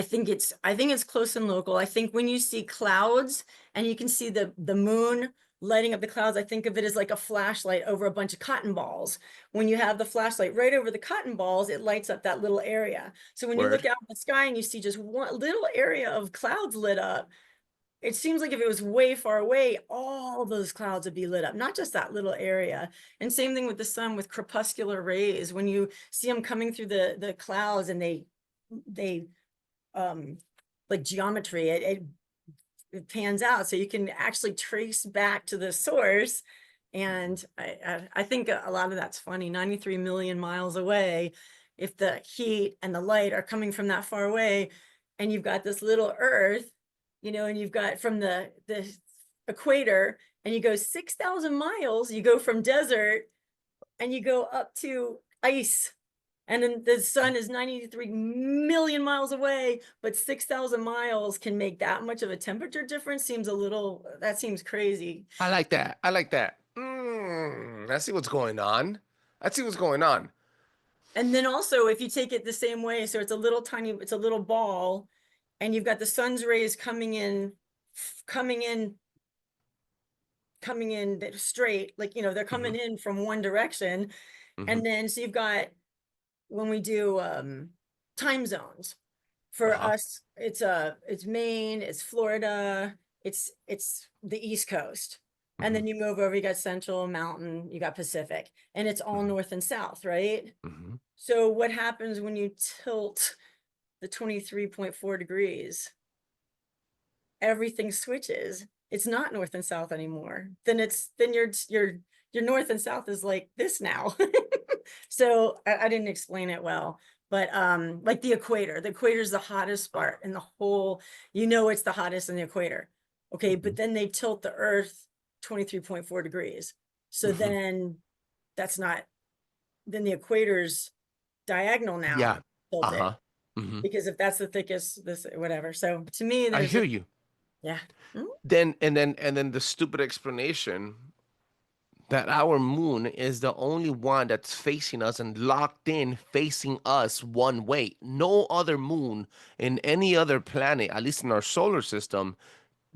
I think it's close and local. I think when you see clouds and you can see the moon lighting up the clouds, I think of it as like a flashlight over a bunch of cotton balls. When you have the flashlight right over the cotton balls, it lights up that little area. So when you look Word. out in the sky and you see just one little area of clouds lit up, it seems like if it was way far away, all those clouds would be lit up, not just that little area. And same thing with the sun with crepuscular rays. When you see them coming through the clouds and they like geometry, it pans out so you can actually trace back to the source. And I think a lot of that's funny. 93 million miles away, if the heat and the light are coming from that far away, and you've got this little Earth, and you've got from the equator, and you go 6,000 miles, you go from desert and you go up to ice, and then the sun is 93 million miles away, but 6,000 miles can make that much of a temperature difference. That seems crazy. I like that. I like that. I see what's going on. I see what's going on. And then also, if you take it the same way, so it's a little ball, and you've got the sun's rays coming in straight, like, they're coming in from one direction. Mm-hmm. And then, so you've got, when we do time zones, for Uh-huh. us, it's Maine, it's Florida, it's the East Coast. And Mm-hmm. then you move over, you got Central, Mountain, you got Pacific, and it's all Mm-hmm. north and south, right? Mm-hmm. So what happens when you tilt the 23.4 degrees? Everything switches. It's not north and south anymore. Then your north and south is like this now. So I didn't explain it well, but like the equator is the hottest part in the whole, it's the hottest in the equator. Okay, Mm-hmm. but then they tilt the Earth 23.4 degrees. So Mm-hmm. then then the equator's diagonal now Yeah. tilted, Uh-huh. Mm-hmm. because if that's the thickest, this whatever. So to me, I there's hear you. yeah. Mm. Then the stupid explanation that our moon is the only one that's facing us and locked in facing us one way. No other moon in any other planet, at least in our solar system,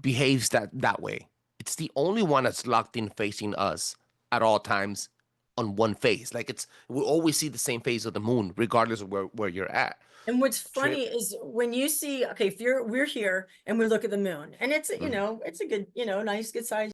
behaves that way. It's the only one that's locked in facing us at all times on one phase. Like we always see the same phase of the moon, regardless of where you're at. And what's Trip. funny is when you see, okay, if we're here and we look at the moon, and it's, Mhm. it's a good, nice, good size